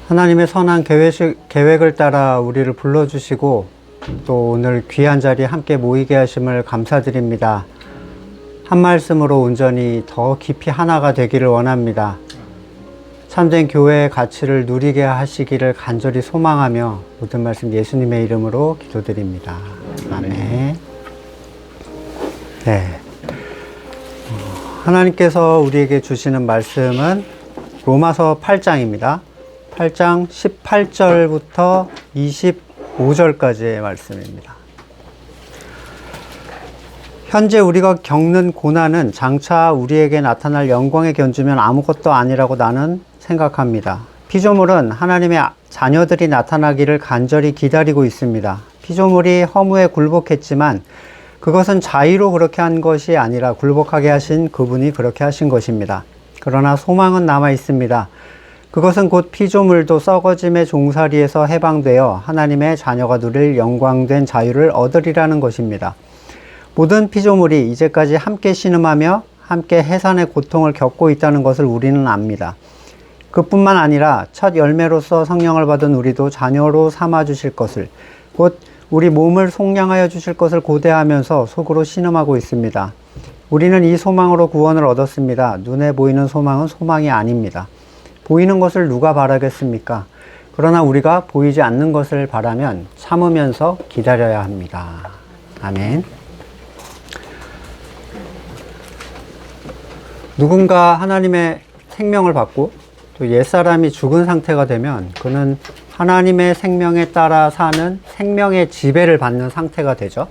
하나님의 선한 계획을 따라 우리를 불러주시고 또 오늘 귀한 자리에 함께 모이게 하심을 감사드립니다. 한 말씀으로 온전히 더 깊이 하나가 되기를 원합니다. 참된 교회의 가치를 누리게 하시기를 간절히 소망하며 모든 말씀 예수님의 이름으로 기도드립니다. 아멘. 네. 하나님께서 우리에게 주시는 말씀은 로마서 8장입니다. 8장 18절부터 25절까지의 말씀입니다. 현재 우리가 겪는 고난은 장차 우리에게 나타날 영광에 견주면 아무것도 아니라고 나는 생각합니다. 피조물은 하나님의 자녀들이 나타나기를 간절히 기다리고 있습니다. 피조물이 허무에 굴복했지만 그것은 자의로 그렇게 한 것이 아니라 굴복하게 하신 그분이 그렇게 하신 것입니다. 그러나 소망은 남아 있습니다. 그것은 곧 피조물도 썩어짐의 종살이에서 해방되어 하나님의 자녀가 누릴 영광된 자유를 얻으리라는 것입니다. 모든 피조물이 이제까지 함께 신음하며 함께 해산의 고통을 겪고 있다는 것을 우리는 압니다. 그뿐만 아니라 첫 열매로서 성령을 받은 우리도 자녀로 삼아 주실 것을, 곧 우리 몸을 속량하여 주실 것을 고대하면서 속으로 신음하고 있습니다. 우리는 이 소망으로 구원을 얻었습니다. 눈에 보이는 소망은 소망이 아닙니다. 보이는 것을 누가 바라겠습니까? 그러나 우리가 보이지 않는 것을 바라면 참으면서 기다려야 합니다. 아멘. 누군가 하나님의 생명을 받고 또 옛사람이 죽은 상태가 되면 그는 하나님의 생명에 따라 사는 생명의 지배를 받는 상태가 되죠.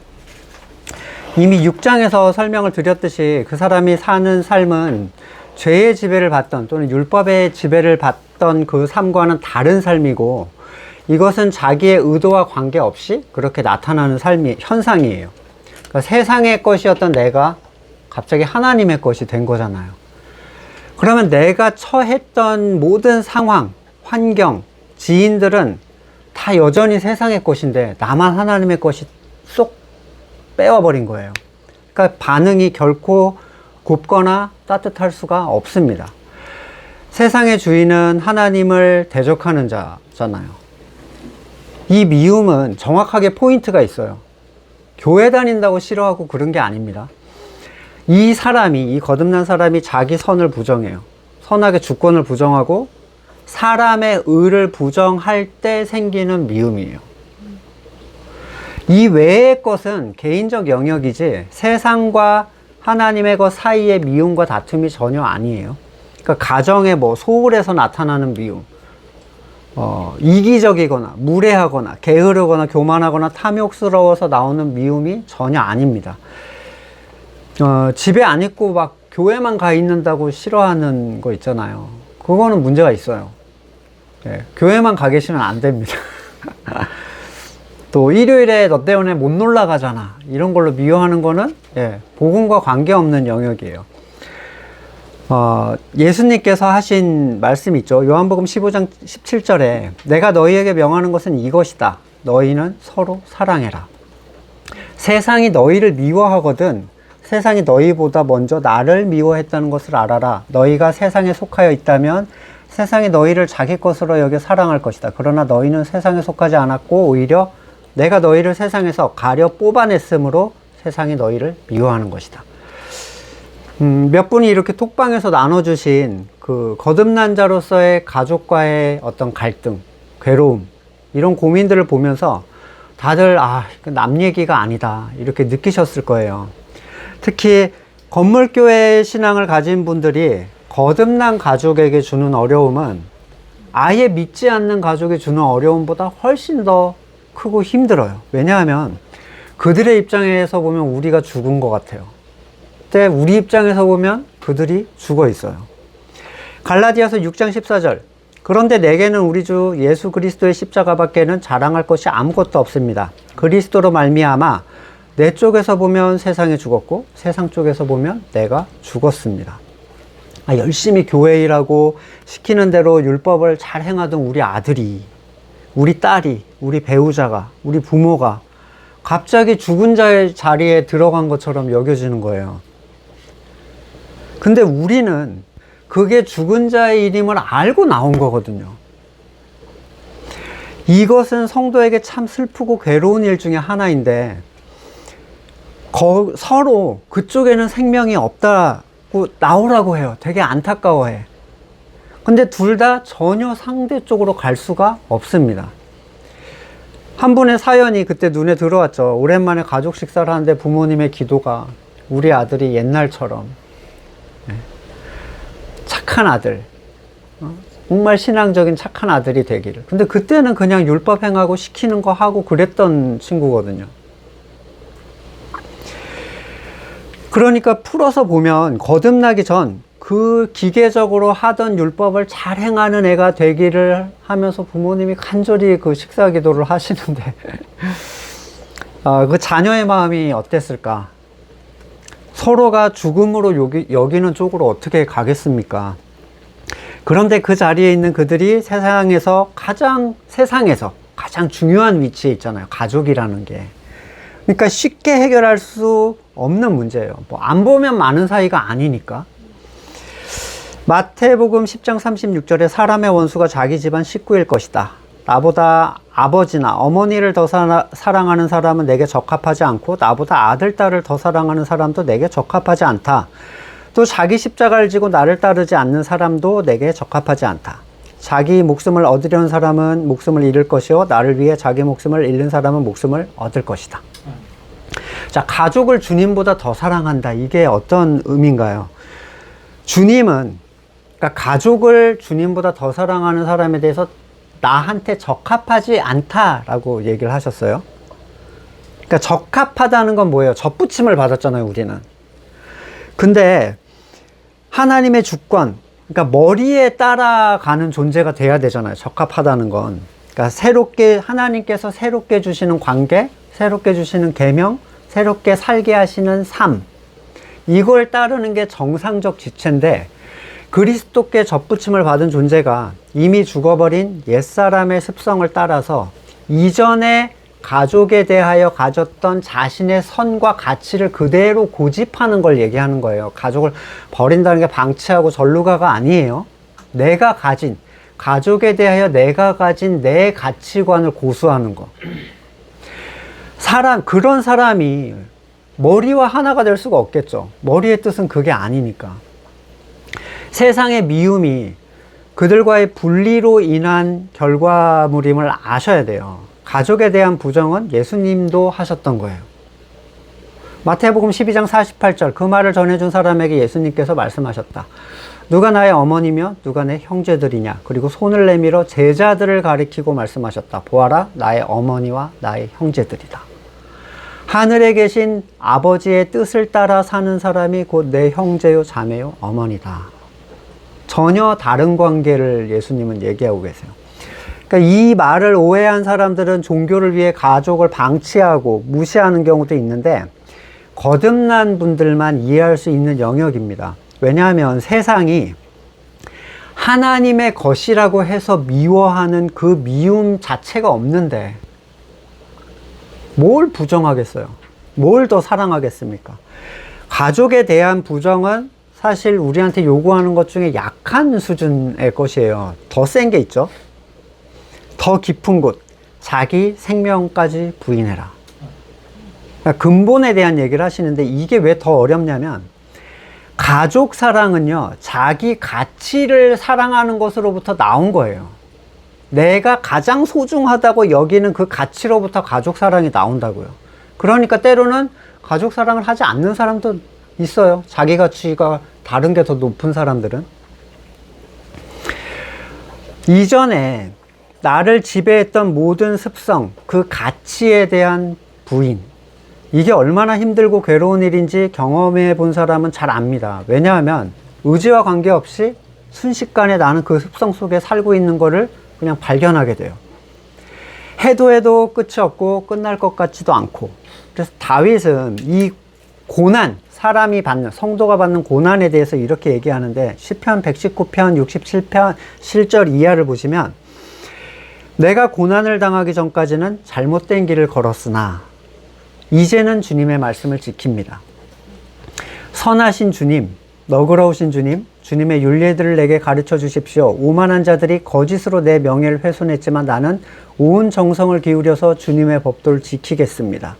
이미 6장에서 설명을 드렸듯이 그 사람이 사는 삶은 죄의 지배를 받던 또는 율법의 지배를 받던 그 삶과는 다른 삶이고, 이것은 자기의 의도와 관계없이 그렇게 나타나는 현상이에요. 그러니까 세상의 것이었던 내가 갑자기 하나님의 것이 된 거잖아요. 그러면 내가 처했던 모든 상황, 환경, 지인들은 다 여전히 세상의 것인데 나만 하나님의 것이 쏙 빼와버린 거예요. 그러니까 반응이 결코 곱거나 따뜻할 수가 없습니다. 세상의 주인은 하나님을 대적하는 자잖아요. 이 미움은 정확하게 포인트가 있어요. 교회 다닌다고 싫어하고 그런 게 아닙니다. 이 거듭난 사람이 자기 선을 부정해요. 선악의 주권을 부정하고 사람의 의를 부정할 때 생기는 미움이에요. 이 외의 것은 개인적 영역이지 세상과 하나님의 것 사이의 미움과 다툼이 전혀 아니에요. 그러니까 가정의 소홀해서 나타나는 미움, 이기적이거나 무례하거나 게으르거나 교만하거나 탐욕스러워서 나오는 미움이 전혀 아닙니다. 집에 안 있고 막 교회만 가 있는다고 싫어하는 거 있잖아요. 그거는 문제가 있어요. 네, 교회만 가 계시면 안 됩니다. 또 일요일에 너 때문에 못 놀러 가잖아, 이런 걸로 미워하는 거는 복음과 관계없는 영역이에요. 예수님께서 하신 말씀이 있죠. 요한복음 15장 17절에 내가 너희에게 명하는 것은 이것이다. 너희는 서로 사랑해라. 세상이 너희를 미워하거든 세상이 너희보다 먼저 나를 미워했다는 것을 알아라. 너희가 세상에 속하여 있다면 세상이 너희를 자기 것으로 여겨 사랑할 것이다. 그러나 너희는 세상에 속하지 않았고 오히려 내가 너희를 세상에서 가려 뽑아냈으므로 세상이 너희를 미워하는 것이다. 몇 분이 이렇게 톡방에서 나눠주신 그 거듭난 자로서의 가족과의 어떤 갈등, 괴로움, 이런 고민들을 보면서 다들 남 얘기가 아니다 이렇게 느끼셨을 거예요. 특히 건물교회 신앙을 가진 분들이 거듭난 가족에게 주는 어려움은 아예 믿지 않는 가족이 주는 어려움보다 훨씬 더 크고 힘들어요. 왜냐하면 그들의 입장에서 보면 우리가 죽은 것 같아요. 근데 우리 입장에서 보면 그들이 죽어 있어요. 갈라디아서 6장 14절 그런데 내게는 우리 주 예수 그리스도의 십자가밖에는 자랑할 것이 아무것도 없습니다. 그리스도로 말미암아 내 쪽에서 보면 세상에 죽었고 세상 쪽에서 보면 내가 죽었습니다. 열심히 교회 일하고 시키는 대로 율법을 잘 행하던 우리 아들이, 우리 딸이, 우리 배우자가, 우리 부모가 갑자기 죽은 자의 자리에 들어간 것처럼 여겨지는 거예요. 근데 우리는 그게 죽은 자의 일임을 알고 나온 거거든요. 이것은 성도에게 참 슬프고 괴로운 일 중에 하나인데 서로 그쪽에는 생명이 없다고 나오라고 해요. 되게 안타까워해. 근데 둘 다 전혀 상대 쪽으로 갈 수가 없습니다. 한 분의 사연이 그때 눈에 들어왔죠. 오랜만에 가족 식사를 하는데 부모님의 기도가 우리 아들이 옛날처럼 착한 아들, 정말 신앙적인 착한 아들이 되기를. 근데 그때는 그냥 율법 행하고 시키는 거 하고 그랬던 친구거든요. 그러니까 풀어서 보면 거듭나기 전 그 기계적으로 하던 율법을 잘 행하는 애가 되기를 하면서 부모님이 간절히 그 식사 기도를 하시는데 그 자녀의 마음이 어땠을까? 서로가 죽음으로 여기는 쪽으로 어떻게 가겠습니까? 그런데 그 자리에 있는 그들이 세상에서 가장 중요한 위치에 있잖아요. 가족이라는 게. 그러니까 쉽게 해결할 수 없는 문제예요. 뭐 안 보면 많은 사이가 아니니까. 마태복음 10장 36절에 사람의 원수가 자기 집안 식구일 것이다. 나보다 아버지나 어머니를 더 사랑하는 사람은 내게 적합하지 않고 나보다 아들, 딸을 더 사랑하는 사람도 내게 적합하지 않다. 또 자기 십자가를 지고 나를 따르지 않는 사람도 내게 적합하지 않다. 자기 목숨을 얻으려는 사람은 목숨을 잃을 것이요 나를 위해 자기 목숨을 잃는 사람은 목숨을 얻을 것이다. 자, 가족을 주님보다 더 사랑한다. 이게 어떤 의미인가요? 주님은 그러니까 가족을 주님보다 더 사랑하는 사람에 대해서 나한테 적합하지 않다라고 얘기를 하셨어요. 그러니까 적합하다는 건 뭐예요? 접붙임을 받았잖아요, 우리는. 근데 하나님의 주권, 그러니까 머리에 따라가는 존재가 돼야 되잖아요. 적합하다는 건. 그러니까 하나님께서 새롭게 주시는 관계, 새롭게 주시는 계명, 새롭게 살게 하시는 삶, 이걸 따르는 게 정상적 지체인데 그리스도께 접붙임을 받은 존재가 이미 죽어버린 옛사람의 습성을 따라서 이전에 가족에 대하여 가졌던 자신의 선과 가치를 그대로 고집하는 걸 얘기하는 거예요. 가족을 버린다는 게 방치하고 전루가가 아니에요. 내가 가진, 가족에 대하여 내가 가진 내 가치관을 고수하는 거. 그런 사람이 머리와 하나가 될 수가 없겠죠. 머리의 뜻은 그게 아니니까. 세상의 미움이 그들과의 분리로 인한 결과물임을 아셔야 돼요. 가족에 대한 부정은 예수님도 하셨던 거예요. 마태복음 12장 48절 그 말을 전해준 사람에게 예수님께서 말씀하셨다. 누가 나의 어머니며 누가 내 형제들이냐. 그리고 손을 내밀어 제자들을 가리키고 말씀하셨다. 보아라, 나의 어머니와 나의 형제들이다. 하늘에 계신 아버지의 뜻을 따라 사는 사람이 곧 내 형제요 자매요 어머니다. 전혀 다른 관계를 예수님은 얘기하고 계세요. 그러니까 이 말을 오해한 사람들은 종교를 위해 가족을 방치하고 무시하는 경우도 있는데 거듭난 분들만 이해할 수 있는 영역입니다. 왜냐하면 세상이 하나님의 것이라고 해서 미워하는 그 미움 자체가 없는데 뭘 부정하겠어요? 뭘 더 사랑하겠습니까? 가족에 대한 부정은 사실 우리한테 요구하는 것 중에 약한 수준의 것이에요. 더 센 게 있죠. 더 깊은 곳, 자기 생명까지 부인해라. 그러니까 근본에 대한 얘기를 하시는데 이게 왜 더 어렵냐면 가족 사랑은요, 자기 가치를 사랑하는 것으로부터 나온 거예요. 내가 가장 소중하다고 여기는 그 가치로부터 가족 사랑이 나온다고요. 그러니까 때로는 가족 사랑을 하지 않는 사람도 있어요. 자기 가치가 다른 게 더 높은 사람들은. 이전에 나를 지배했던 모든 습성, 그 가치에 대한 부인, 이게 얼마나 힘들고 괴로운 일인지 경험해 본 사람은 잘 압니다. 왜냐하면 의지와 관계없이 순식간에 나는 그 습성 속에 살고 있는 거를 그냥 발견하게 돼요. 해도 끝이 없고 끝날 것 같지도 않고. 그래서 다윗은 이 고난, 사람이 받는, 성도가 받는 고난에 대해서 이렇게 얘기하는데 시편 119편 67편 7절 이하를 보시면 내가 고난을 당하기 전까지는 잘못된 길을 걸었으나 이제는 주님의 말씀을 지킵니다. 선하신 주님, 너그러우신 주님, 주님의 율례들을 내게 가르쳐 주십시오. 오만한 자들이 거짓으로 내 명예를 훼손했지만 나는 온 정성을 기울여서 주님의 법도를 지키겠습니다.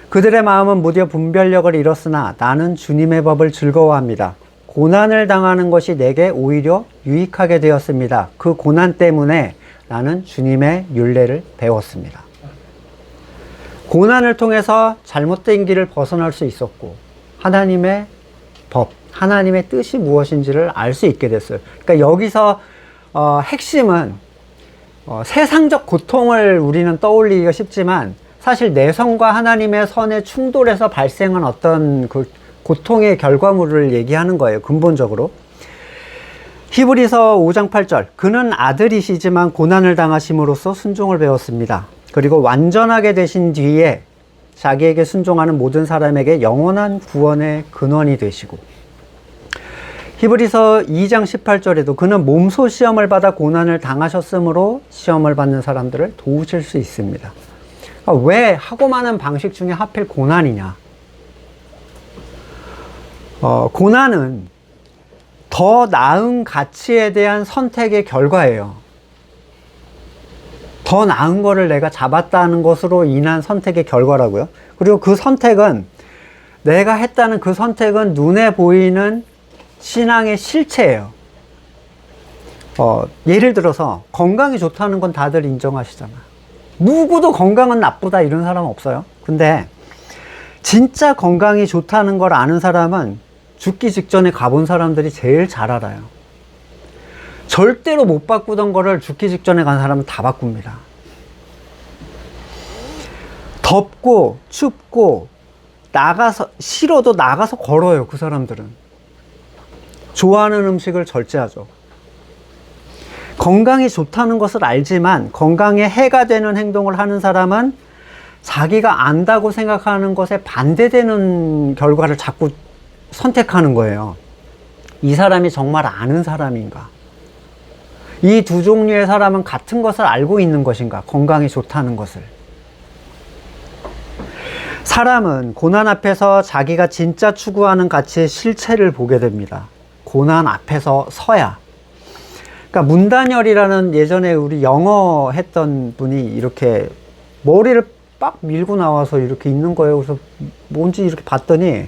그들의 마음은 무디어 분별력을 잃었으나 나는 주님의 법을 즐거워합니다. 고난을 당하는 것이 내게 오히려 유익하게 되었습니다. 그 고난 때문에 나는 주님의 율례를 배웠습니다. 고난을 통해서 잘못된 길을 벗어날 수 있었고 하나님의 법, 하나님의 뜻이 무엇인지를 알 수 있게 됐어요. 그러니까 여기서 핵심은 세상적 고통을 우리는 떠올리기가 쉽지만 사실 내성과 하나님의 선의 충돌에서 발생한 어떤 그 고통의 결과물을 얘기하는 거예요. 근본적으로. 히브리서 5장 8절 그는 아들이시지만 고난을 당하심으로써 순종을 배웠습니다. 그리고 완전하게 되신 뒤에 자기에게 순종하는 모든 사람에게 영원한 구원의 근원이 되시고 히브리서 2장 18절에도 그는 몸소 시험을 받아 고난을 당하셨으므로 시험을 받는 사람들을 도우실 수 있습니다. 그러니까 왜 하고 많은 방식 중에 하필 고난이냐? 고난은 더 나은 가치에 대한 선택의 결과예요. 더 나은 거를 내가 잡았다는 것으로 인한 선택의 결과라고요. 그리고 그 선택은 내가 했다는 그 선택은 눈에 보이는 신앙의 실체예요. 예를 들어서 건강이 좋다는 건 다들 인정하시잖아요. 누구도 건강은 나쁘다 이런 사람 없어요. 근데 진짜 건강이 좋다는 걸 아는 사람은 죽기 직전에 가본 사람들이 제일 잘 알아요. 절대로 못 바꾸던 거를 죽기 직전에 간 사람은 다 바꿉니다. 덥고 춥고 나가서 싫어도 나가서 걸어요. 그 사람들은 좋아하는 음식을 절제하죠. 건강이 좋다는 것을 알지만 건강에 해가 되는 행동을 하는 사람은 자기가 안다고 생각하는 것에 반대되는 결과를 자꾸 선택하는 거예요. 이 사람이 정말 아는 사람인가? 이 두 종류의 사람은 같은 것을 알고 있는 것인가? 건강이 좋다는 것을. 사람은 고난 앞에서 자기가 진짜 추구하는 가치의 실체를 보게 됩니다. 고난 앞에서 서야. 그러니까 문단열이라는 예전에 우리 영어 했던 분이 이렇게 머리를 빡 밀고 나와서 이렇게 있는 거예요. 그래서 뭔지 이렇게 봤더니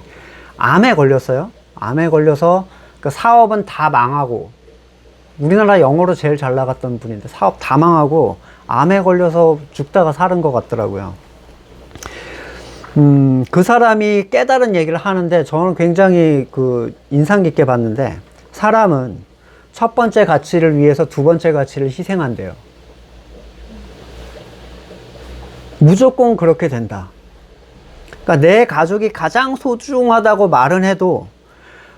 암에 걸렸어요. 암에 걸려서 그 사업은 다 망하고 우리나라 영어로 제일 잘 나갔던 분인데 사업 다 망하고 암에 걸려서 죽다가 살은 것 같더라고요. 그 사람이 깨달은 얘기를 하는데 저는 굉장히 그 인상 깊게 봤는데 사람은 첫 번째 가치를 위해서 두 번째 가치를 희생한대요. 무조건 그렇게 된다. 그러니까 내 가족이 가장 소중하다고 말은 해도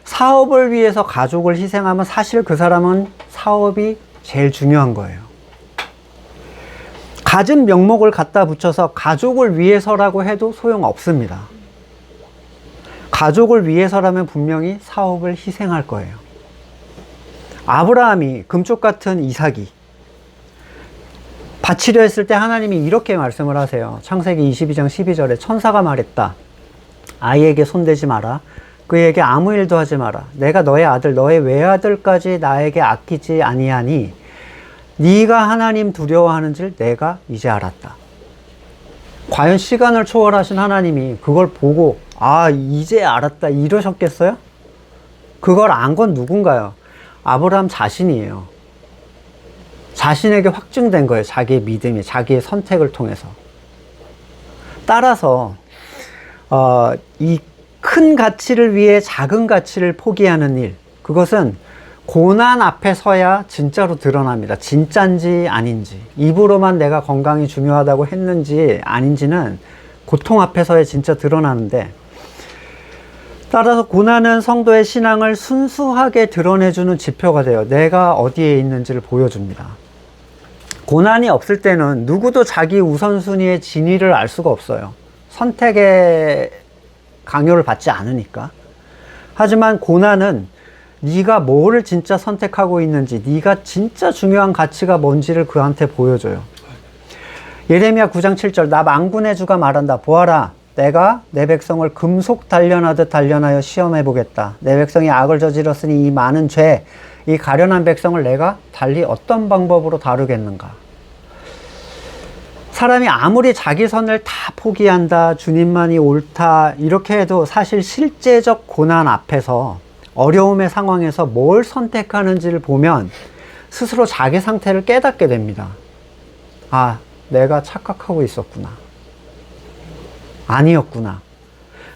사업을 위해서 가족을 희생하면 사실 그 사람은 사업이 제일 중요한 거예요. 갖은 명목을 갖다 붙여서 가족을 위해서라고 해도 소용없습니다. 가족을 위해서라면 분명히 사업을 희생할 거예요. 아브라함이 금쪽 같은 이삭이 바치려 했을 때 하나님이 이렇게 말씀을 하세요. 창세기 22장 12절에 천사가 말했다. 아이에게 손대지 마라. 그에게 아무 일도 하지 마라. 내가 너의 아들 너의 외아들까지 나에게 아끼지 아니하니 네가 하나님 두려워하는지를 내가 이제 알았다. 과연 시간을 초월하신 하나님이 그걸 보고 아 이제 알았다 이러셨겠어요? 그걸 안 건 누군가요? 아브라함 자신이에요. 자신에게 확증된 거예요. 자기의 믿음이, 자기의 선택을 통해서. 따라서 이 큰 가치를 위해 작은 가치를 포기하는 일, 그것은 고난 앞에 서야 진짜로 드러납니다. 진짠지 아닌지, 입으로만 내가 건강이 중요하다고 했는지 아닌지는 고통 앞에서야 진짜 드러나는데, 따라서 고난은 성도의 신앙을 순수하게 드러내주는 지표가 돼요. 내가 어디에 있는지를 보여줍니다. 고난이 없을 때는 누구도 자기 우선순위의 진위를 알 수가 없어요. 선택의 강요를 받지 않으니까. 하지만 고난은 네가 뭐를 진짜 선택하고 있는지, 네가 진짜 중요한 가치가 뭔지를 그한테 보여줘요. 예레미야 9장 7절 나 만군의 주가 말한다. 보아라, 내가 내 백성을 금속 단련하듯 단련하여 시험해 보겠다. 내 백성이 악을 저질렀으니 이 많은 죄, 이 가련한 백성을 내가 달리 어떤 방법으로 다루겠는가. 사람이 아무리 자기 선을 다 포기한다, 주님만이 옳다 이렇게 해도 사실 실제적 고난 앞에서, 어려움의 상황에서 뭘 선택하는지를 보면 스스로 자기 상태를 깨닫게 됩니다. 아, 내가 착각하고 있었구나. 아니었구나.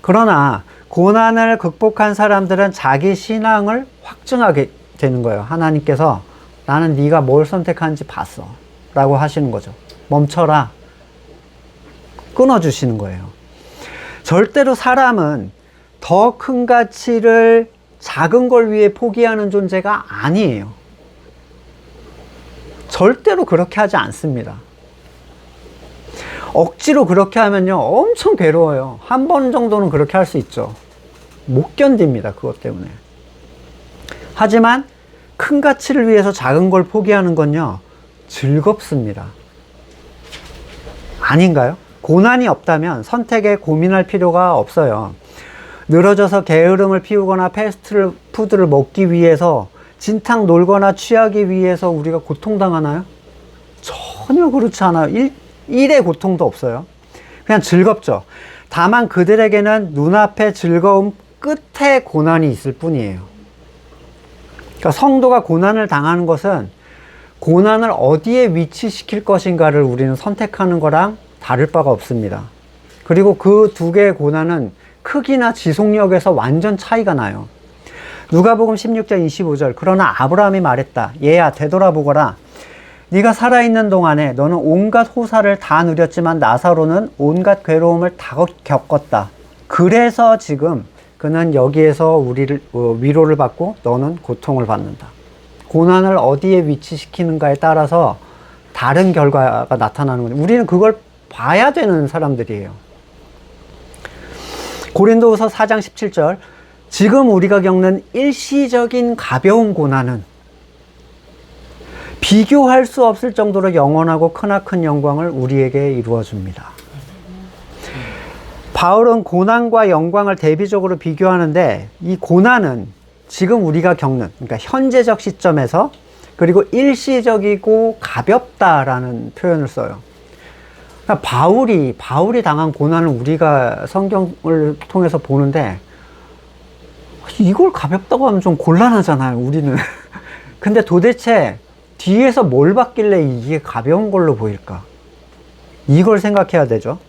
그러나 고난을 극복한 사람들은 자기 신앙을 확증하게 되는 거예요. 하나님께서 나는 네가 뭘 선택하는지 봤어 라고 하시는 거죠. 멈춰라. 끊어주시는 거예요. 절대로 사람은 더 큰 가치를 작은 걸 위해 포기하는 존재가 아니에요. 절대로 그렇게 하지 않습니다. 억지로 그렇게 하면요, 엄청 괴로워요. 한 번 정도는 그렇게 할 수 있죠. 못 견딥니다, 그것 때문에. 하지만 큰 가치를 위해서 작은 걸 포기하는 건요, 즐겁습니다. 아닌가요? 고난이 없다면 선택에 고민할 필요가 없어요. 늘어져서 게으름을 피우거나 패스트푸드를 먹기 위해서 진탕 놀거나 취하기 위해서 우리가 고통당하나요? 전혀 그렇지 않아요. 일의 고통도 없어요. 그냥 즐겁죠. 다만 그들에게는 눈앞에 즐거움 끝에 고난이 있을 뿐이에요. 그러니까 성도가 고난을 당하는 것은 고난을 어디에 위치시킬 것인가를 우리는 선택하는 거랑 다를 바가 없습니다. 그리고 그 두 개의 고난은 크기나 지속력에서 완전 차이가 나요. 누가복음 16장 25절, 그러나 아브라함이 말했다. 얘야, 되돌아보거라. 네가 살아있는 동안에 너는 온갖 호사를 다 누렸지만 나사로는 온갖 괴로움을 다 겪었다. 그래서 지금 그는 여기에서 우리를 위로를 받고 너는 고통을 받는다. 고난을 어디에 위치시키는가에 따라서 다른 결과가 나타나는 거죠. 우리는 그걸 봐야 되는 사람들이에요. 고린도후서 4장 17절, 지금 우리가 겪는 일시적인 가벼운 고난은 비교할 수 없을 정도로 영원하고 크나큰 영광을 우리에게 이루어 줍니다. 바울은 고난과 영광을 대비적으로 비교하는데, 이 고난은 지금 우리가 겪는, 그러니까 현재적 시점에서, 그리고 일시적이고 가볍다라는 표현을 써요. 그러니까 바울이 당한 고난을 우리가 성경을 통해서 보는데, 이걸 가볍다고 하면 좀 곤란하잖아요, 우리는. 근데 도대체 뒤에서 뭘 받길래 이게 가벼운 걸로 보일까? 이걸 생각해야 되죠.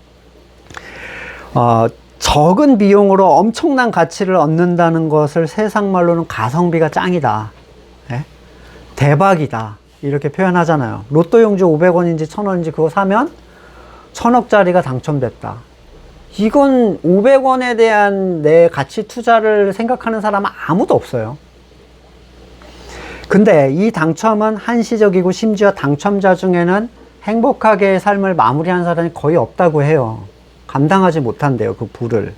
적은 비용으로 엄청난 가치를 얻는다는 것을 세상 말로는 가성비가 짱이다. 네? 대박이다. 이렇게 표현하잖아요. 로또 용지 500원인지 1000원인지 그거 사면 1000억짜리가 당첨됐다. 이건 500원에 대한 내 가치 투자를 생각하는 사람은 아무도 없어요. 근데 이 당첨은 한시적이고 심지어 당첨자 중에는 행복하게 삶을 마무리한 사람이 거의 없다고 해요. 감당하지 못한대요, 그 부를.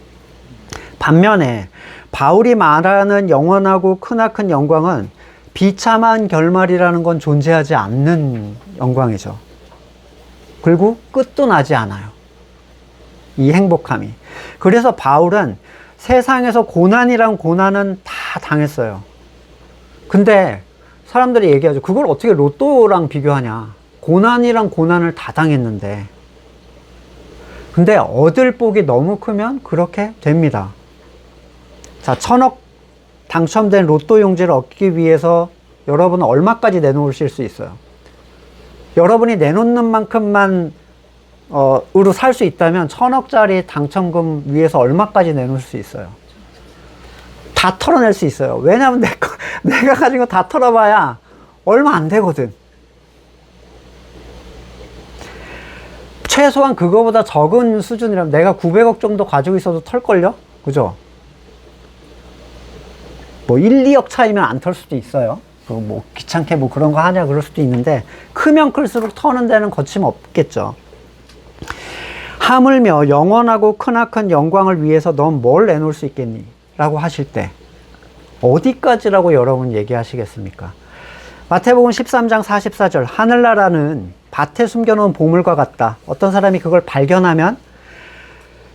반면에 바울이 말하는 영원하고 크나큰 영광은 비참한 결말이라는 건 존재하지 않는 영광이죠. 그리고 끝도 나지 않아요, 이 행복함이. 그래서 바울은 세상에서 고난이란 고난은 다 당했어요. 근데 사람들이 얘기하죠. 그걸 어떻게 로또랑 비교하냐. 고난이랑 고난을 다 당했는데. 근데 얻을 복이 너무 크면 그렇게 됩니다. 자, 1000억 당첨된 로또 용지를 얻기 위해서 여러분은 얼마까지 내놓으실 수 있어요? 여러분이 내놓는 만큼만 으로 살 수 있다면 1000억짜리 당첨금 위해서 얼마까지 내놓을 수 있어요? 다 털어낼 수 있어요. 왜냐하면 내가 가진 거 다 털어봐야 얼마 안 되거든. 최소한 그거보다 적은 수준이라면 내가 900억 정도 가지고 있어도 털걸요? 그죠? 뭐 1, 2억 차이면 안 털 수도 있어요. 뭐 귀찮게 뭐 그런 거 하냐 그럴 수도 있는데, 크면 클수록 터는 데는 거침없겠죠. 하물며 영원하고 크나큰 영광을 위해서 넌 뭘 내놓을 수 있겠니? 라고 하실 때 어디까지라고 여러분 얘기하시겠습니까? 마태복음 13장 44절, 하늘나라는 밭에 숨겨놓은 보물과 같다. 어떤 사람이 그걸 발견하면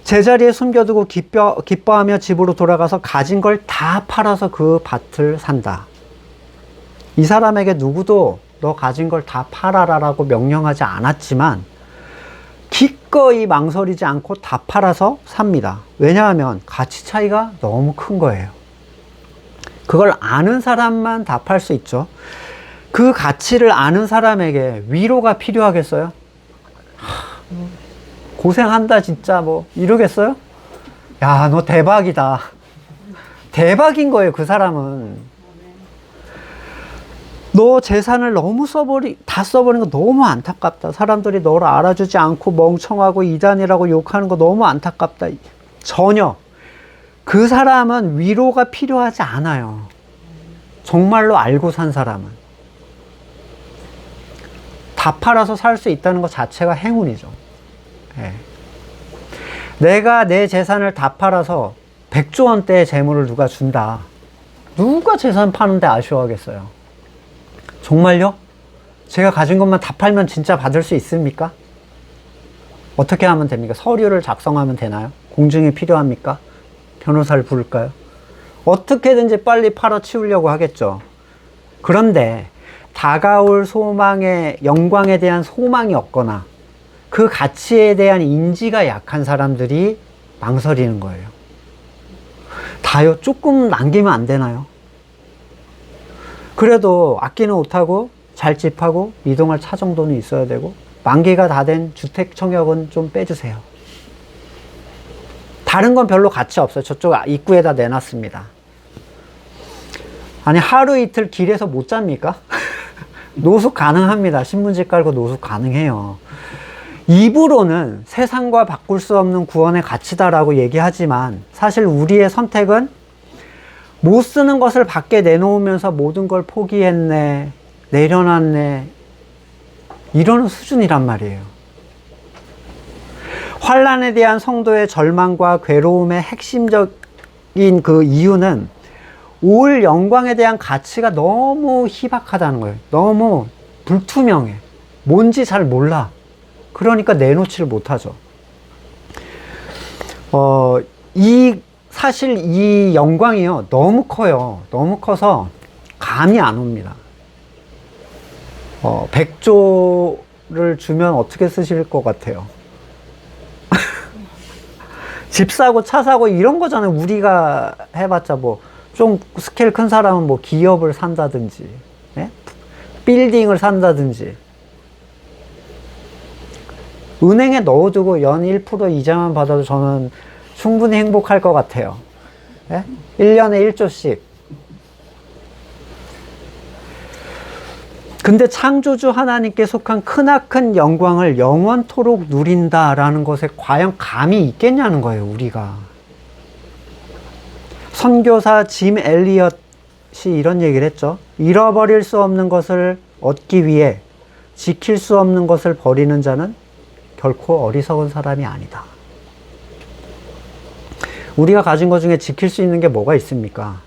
제자리에 숨겨두고 기뻐하며 집으로 돌아가서 가진 걸 다 팔아서 그 밭을 산다. 이 사람에게 누구도 너 가진 걸 다 팔아라라고 명령하지 않았지만 기꺼이 망설이지 않고 다 팔아서 삽니다. 왜냐하면 가치 차이가 너무 큰 거예요. 그걸 아는 사람만 다 팔 수 있죠. 그 가치를 아는 사람에게 위로가 필요하겠어요? 고생한다 진짜 뭐 이러겠어요? 야, 너 대박이다. 대박인 거예요. 그 사람은. 너 재산을 너무 다 써버린 거 너무 안타깝다. 사람들이 너를 알아주지 않고 멍청하고 이단이라고 욕하는 거 너무 안타깝다. 전혀. 그 사람은 위로가 필요하지 않아요. 정말로 알고 산 사람은. 다 팔아서 살 수 있다는 것 자체가 행운이죠. 네. 내가 내 재산을 다 팔아서 100조 원대의 재물을 누가 준다. 누가 재산 파는데 아쉬워하겠어요? 정말요? 제가 가진 것만 다 팔면 진짜 받을 수 있습니까? 어떻게 하면 됩니까? 서류를 작성하면 되나요? 공증이 필요합니까? 변호사를 부를까요? 어떻게든지 빨리 팔아치우려고 하겠죠. 그런데 다가올 소망의 영광에 대한 소망이 없거나 그 가치에 대한 인지가 약한 사람들이 망설이는 거예요. 다요? 조금 남기면 안 되나요? 그래도 아끼는 옷하고 잘 집하고 이동할 차 정도는 있어야 되고 만기가 다 된 주택 청약은 좀 빼주세요. 다른 건 별로 가치 없어요. 저쪽 입구에다 내놨습니다. 아니 하루 이틀 길에서 못 잡니까? 노숙 가능합니다. 신문지 깔고 노숙 가능해요. 입으로는 세상과 바꿀 수 없는 구원의 가치다라고 얘기하지만 사실 우리의 선택은 못 쓰는 것을 밖에 내놓으면서 모든 걸 포기했네, 내려놨네, 이러는 수준이란 말이에요. 환난에 대한 성도의 절망과 괴로움의 핵심적인 그 이유는 올 영광에 대한 가치가 너무 희박하다는 거예요. 너무 불투명해. 뭔지 잘 몰라. 그러니까 내놓지를 못하죠. 사실 이 영광이요. 너무 커요. 너무 커서 감이 안 옵니다. 100조를 주면 어떻게 쓰실 것 같아요? 집 사고 차 사고 이런 거잖아요. 우리가 해봤자 뭐 좀 스케일 큰 사람은 뭐 기업을 산다든지, 네? 빌딩을 산다든지, 은행에 넣어두고 연 1% 이자만 받아도 저는 충분히 행복할 것 같아요. 네? 1년에 1조씩. 근데 창조주 하나님께 속한 크나큰 영광을 영원토록 누린다라는 것에 과연 감이 있겠냐는 거예요, 우리가. 선교사 짐 엘리엇이 이런 얘기를 했죠. 잃어버릴 수 없는 것을 얻기 위해 지킬 수 없는 것을 버리는 자는 결코 어리석은 사람이 아니다. 우리가 가진 것 중에 지킬 수 있는 게 뭐가 있습니까?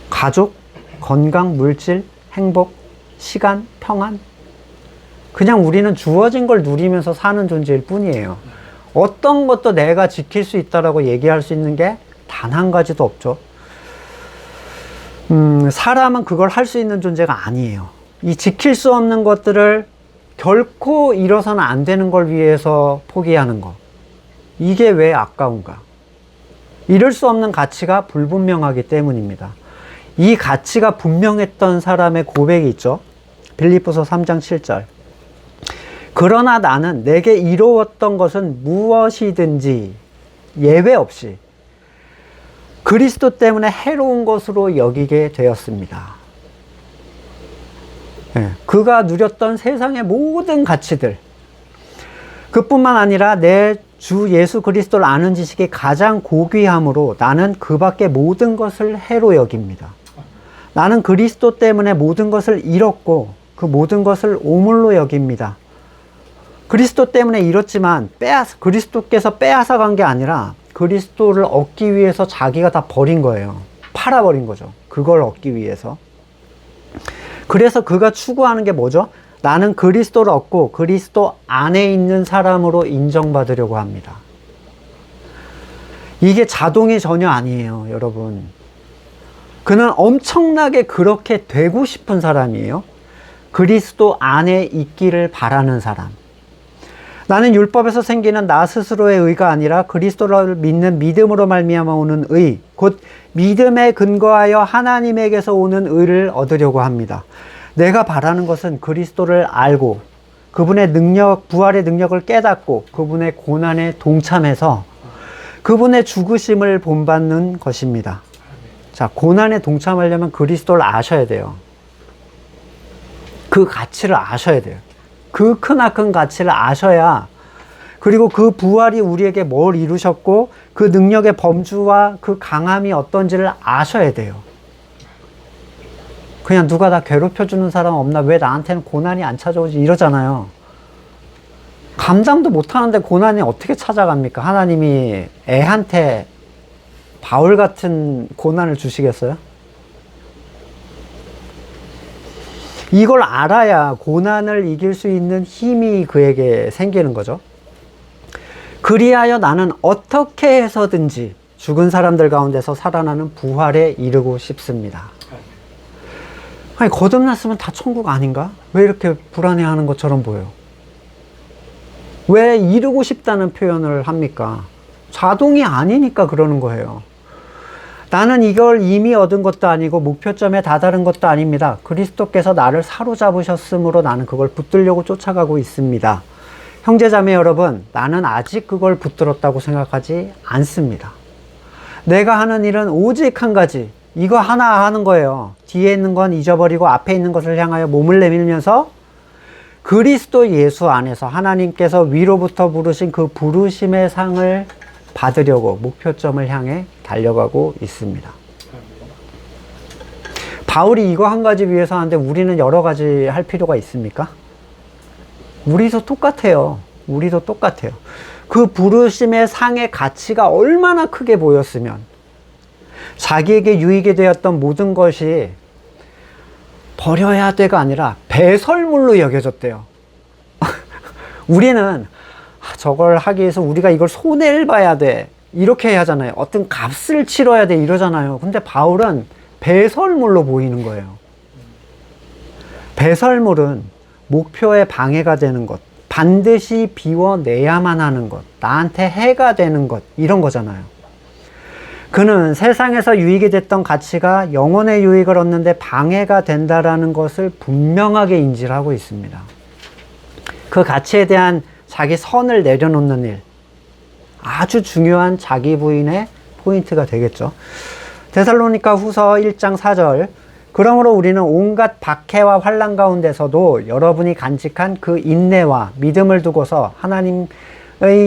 가족, 건강, 물질, 행복, 시간, 평안. 그냥 우리는 주어진 걸 누리면서 사는 존재일 뿐이에요. 어떤 것도 내가 지킬 수 있다라고 얘기할 수 있는 게 단 한 가지도 없죠. 사람은 그걸 할 수 있는 존재가 아니에요. 이 지킬 수 없는 것들을 결코 잃어서는 안 되는 걸 위해서 포기하는 것. 이게 왜 아까운가? 잃을 수 없는 가치가 불분명하기 때문입니다. 이 가치가 분명했던 사람의 고백이 있죠. 빌립보서 3장 7절. 그러나 나는 내게 이루었던 것은 무엇이든지 예외 없이 그리스도 때문에 해로운 것으로 여기게 되었습니다. 네, 그가 누렸던 세상의 모든 가치들, 그뿐만 아니라 내 주 예수 그리스도를 아는 지식이 가장 고귀함으로 나는 그 밖의 모든 것을 해로 여깁니다. 나는 그리스도 때문에 모든 것을 잃었고 그 모든 것을 오물로 여깁니다. 그리스도 때문에 잃었지만 그리스도께서 빼앗아 간 게 아니라 그리스도를 얻기 위해서 자기가 다 버린 거예요. 팔아버린 거죠. 그걸 얻기 위해서. 그래서 그가 추구하는 게 뭐죠? 나는 그리스도를 얻고 그리스도 안에 있는 사람으로 인정받으려고 합니다. 이게 자동이 전혀 아니에요, 여러분. 그는 엄청나게 그렇게 되고 싶은 사람이에요. 그리스도 안에 있기를 바라는 사람. 나는 율법에서 생기는 나 스스로의 의가 아니라 그리스도를 믿는 믿음으로 말미암아 오는 의, 곧 믿음에 근거하여 하나님에게서 오는 의를 얻으려고 합니다. 내가 바라는 것은 그리스도를 알고 그분의 능력, 부활의 능력을 깨닫고 그분의 고난에 동참해서 그분의 죽으심을 본받는 것입니다. 자, 고난에 동참하려면 그리스도를 아셔야 돼요. 그 가치를 아셔야 돼요. 그 크나큰 가치를 아셔야, 그리고 그 부활이 우리에게 뭘 이루셨고 그 능력의 범주와 그 강함이 어떤지를 아셔야 돼요. 그냥 누가 나 괴롭혀주는 사람 없나? 왜 나한테는 고난이 안 찾아오지? 이러잖아요. 감당도 못하는데 고난이 어떻게 찾아갑니까? 하나님이 애한테 바울 같은 고난을 주시겠어요? 이걸 알아야 고난을 이길 수 있는 힘이 그에게 생기는 거죠. 그리하여 나는 어떻게 해서든지 죽은 사람들 가운데서 살아나는 부활에 이르고 싶습니다. 아니, 거듭났으면 다 천국 아닌가? 왜 이렇게 불안해하는 것처럼 보여요? 왜 이루고 싶다는 표현을 합니까? 자동이 아니니까 그러는 거예요. 나는 이걸 이미 얻은 것도 아니고 목표점에 다다른 것도 아닙니다. 그리스도께서 나를 사로잡으셨으므로 나는 그걸 붙들려고 쫓아가고 있습니다. 형제자매 여러분, 나는 아직 그걸 붙들었다고 생각하지 않습니다. 내가 하는 일은 오직 한 가지, 이거 하나 하는 거예요. 뒤에 있는 건 잊어버리고 앞에 있는 것을 향하여 몸을 내밀면서 그리스도 예수 안에서 하나님께서 위로부터 부르신 그 부르심의 상을 받으려고 목표점을 향해 달려가고 있습니다. 바울이 이거 한 가지 위해서 하는데 우리는 여러 가지 할 필요가 있습니까? 우리도 똑같아요. 우리도 똑같아요. 그 부르심의 상의 가치가 얼마나 크게 보였으면 자기에게 유익이 되었던 모든 것이 버려야 돼가 아니라 배설물로 여겨졌대요. 우리는 저걸 하기 위해서 우리가 이걸 손해를 봐야 돼, 이렇게 해야 하잖아요. 어떤 값을 치러야 돼, 이러잖아요. 근데 바울은 배설물로 보이는 거예요. 배설물은 목표에 방해가 되는 것, 반드시 비워내야만 하는 것, 나한테 해가 되는 것, 이런 거잖아요. 그는 세상에서 유익이 됐던 가치가 영혼의 유익을 얻는데 방해가 된다라는 것을 분명하게 인지를 하고 있습니다. 그 가치에 대한 자기 선을 내려놓는 일, 아주 중요한 자기 부인의 포인트가 되겠죠. 데살로니가 후서 1장 4절, 그러므로 우리는 온갖 박해와 환난 가운데서도 여러분이 간직한 그 인내와 믿음을 두고서 하나님의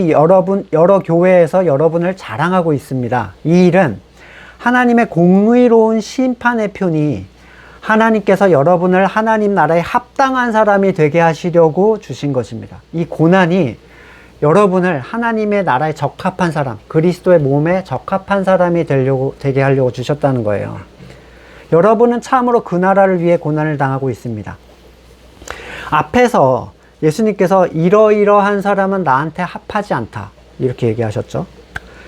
여러 교회에서 여러분을 자랑하고 있습니다. 이 일은 하나님의 공의로운 심판의 표니 하나님께서 여러분을 하나님 나라에 합당한 사람이 되게 하시려고 주신 것입니다. 이 고난이 여러분을 하나님의 나라에 적합한 사람, 그리스도의 몸에 적합한 사람이 되게 하려고 주셨다는 거예요. 여러분은 참으로 그 나라를 위해 고난을 당하고 있습니다. 앞에서 예수님께서 이러이러한 사람은 나한테 합하지 않다, 이렇게 얘기하셨죠.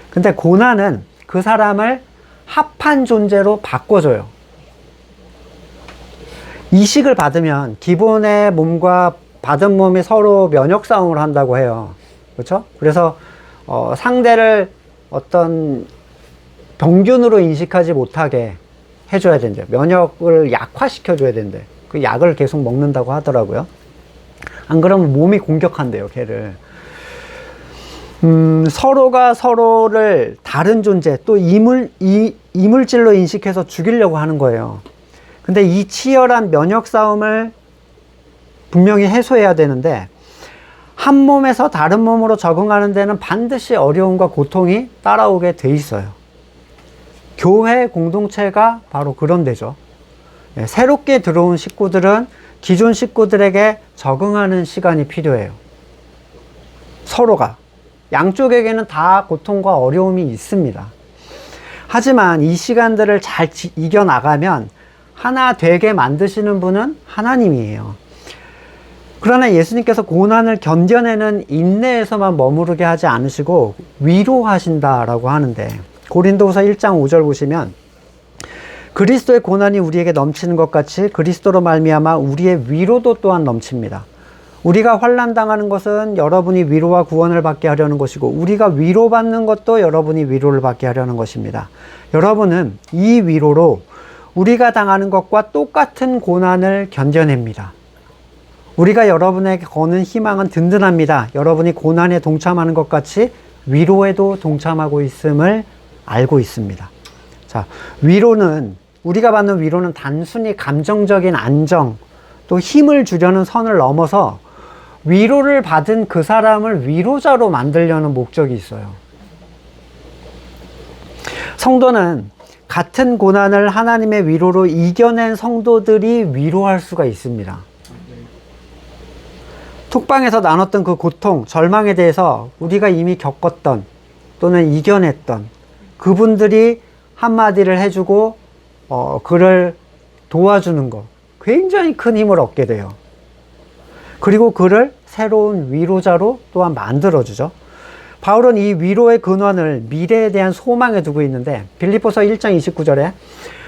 근데 고난은 그 사람을 합한 존재로 바꿔줘요. 이식을 받으면 기본의 몸과 받은 몸이 서로 면역 싸움을 한다고 해요. 그렇죠? 그래서 상대를 어떤 병균으로 인식하지 못하게 해줘야 된대요. 면역을 약화시켜줘야 된대. 그 약을 계속 먹는다고 하더라고요. 안 그러면 몸이 공격한대요, 걔를. 서로가 서로를 다른 존재, 또 이물질로 인식해서 죽이려고 하는 거예요. 근데 이 치열한 면역 싸움을 분명히 해소해야 되는데, 한 몸에서 다른 몸으로 적응하는 데는 반드시 어려움과 고통이 따라오게 돼 있어요. 교회 공동체가 바로 그런 데죠. 새롭게 들어온 식구들은 기존 식구들에게 적응하는 시간이 필요해요. 서로가. 양쪽에게는 다 고통과 어려움이 있습니다. 하지만 이 시간들을 잘 이겨나가면 하나 되게 만드시는 분은 하나님이에요. 그러나 예수님께서 고난을 견뎌내는 인내에서만 머무르게 하지 않으시고 위로하신다라고 하는데, 고린도후서 1장 5절 보시면 그리스도의 고난이 우리에게 넘치는 것 같이 그리스도로 말미암아 우리의 위로도 또한 넘칩니다. 우리가 환난 당하는 것은 여러분이 위로와 구원을 받게 하려는 것이고, 우리가 위로받는 것도 여러분이 위로를 받게 하려는 것입니다. 여러분은 이 위로로 우리가 당하는 것과 똑같은 고난을 견뎌냅니다. 우리가 여러분에게 거는 희망은 든든합니다. 여러분이 고난에 동참하는 것 같이 위로에도 동참하고 있음을 알고 있습니다. 자, 위로는, 우리가 받는 위로는 단순히 감정적인 안정, 또 힘을 주려는 선을 넘어서 위로를 받은 그 사람을 위로자로 만들려는 목적이 있어요. 성도는 같은 고난을 하나님의 위로로 이겨낸 성도들이 위로할 수가 있습니다. 톡방에서 나눴던 그 고통, 절망에 대해서 우리가 이미 겪었던 또는 이겨냈던 그분들이 한마디를 해주고 그를 도와주는 것, 굉장히 큰 힘을 얻게 돼요. 그리고 그를 새로운 위로자로 또한 만들어주죠. 바울은 이 위로의 근원을 미래에 대한 소망에 두고 있는데, 빌립보서 1장 29절에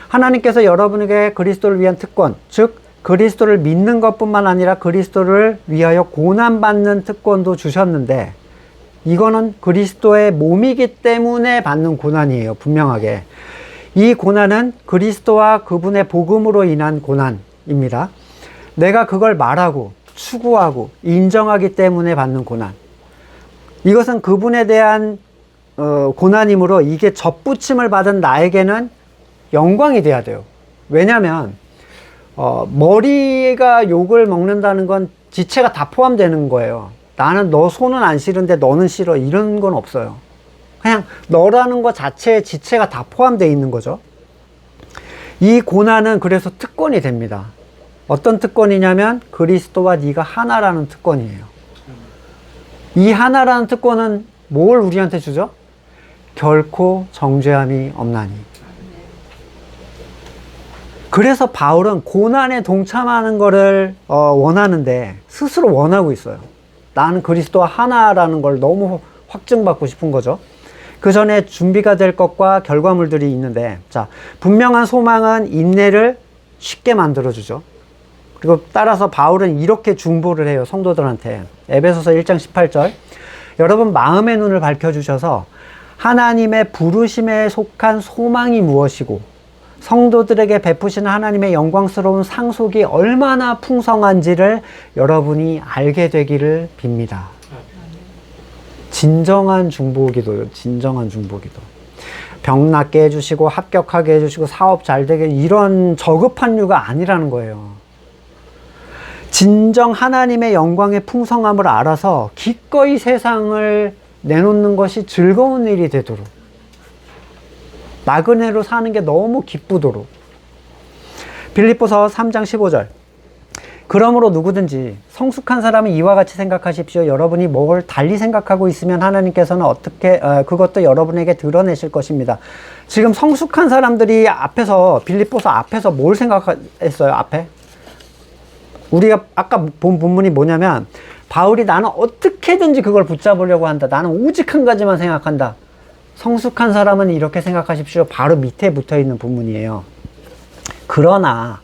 하나님께서 여러분에게 그리스도를 위한 특권, 즉 그리스도를 믿는 것뿐만 아니라 그리스도를 위하여 고난받는 특권도 주셨는데, 이거는 그리스도의 몸이기 때문에 받는 고난이에요. 분명하게 이 고난은 그리스도와 그분의 복음으로 인한 고난입니다. 내가 그걸 말하고 추구하고 인정하기 때문에 받는 고난, 이것은 그분에 대한 고난이므로 이게 접붙임을 받은 나에게는 영광이 돼야 돼요. 왜냐하면 머리가 욕을 먹는다는 건 지체가 다 포함되는 거예요. 나는 너 손은 안 싫은데 너는 싫어, 이런 건 없어요. 그냥 너라는 것 자체에 지체가 다 포함되어 있는 거죠. 이 고난은 그래서 특권이 됩니다. 어떤 특권이냐면 그리스도와 네가 하나라는 특권이에요. 이 하나라는 특권은 뭘 우리한테 주죠? 결코 정죄함이 없나니. 그래서 바울은 고난에 동참하는 것을 원하는데 스스로 원하고 있어요. 나는 그리스도와 하나라는 걸 너무 확증받고 싶은 거죠. 그 전에 준비가 될 것과 결과물들이 있는데, 자, 분명한 소망은 인내를 쉽게 만들어주죠. 그리고 따라서 바울은 이렇게 중보를 해요, 성도들한테. 에베소서 1장 18절. 여러분 마음의 눈을 밝혀주셔서 하나님의 부르심에 속한 소망이 무엇이고 성도들에게 베푸시는 하나님의 영광스러운 상속이 얼마나 풍성한지를 여러분이 알게 되기를 빕니다. 진정한 중보기도요. 진정한 중보기도. 병 낫게 해주시고 합격하게 해주시고 사업 잘 되게, 이런 저급한 류가 아니라는 거예요. 진정 하나님의 영광의 풍성함을 알아서 기꺼이 세상을 내놓는 것이 즐거운 일이 되도록, 나그네로 사는 게 너무 기쁘도록. 빌립보서 3장 15절. 그러므로 누구든지 성숙한 사람은 이와 같이 생각하십시오. 여러분이 뭘 달리 생각하고 있으면 하나님께서는 그것도 여러분에게 드러내실 것입니다. 지금 성숙한 사람들이 앞에서, 빌립보서 앞에서 뭘 생각했어요? 앞에 우리가 아까 본 본문이 뭐냐면, 바울이 나는 어떻게든지 그걸 붙잡으려고 한다. 나는 오직 한 가지만 생각한다. 성숙한 사람은 이렇게 생각하십시오. 바로 밑에 붙어 있는 본문이에요. 그러나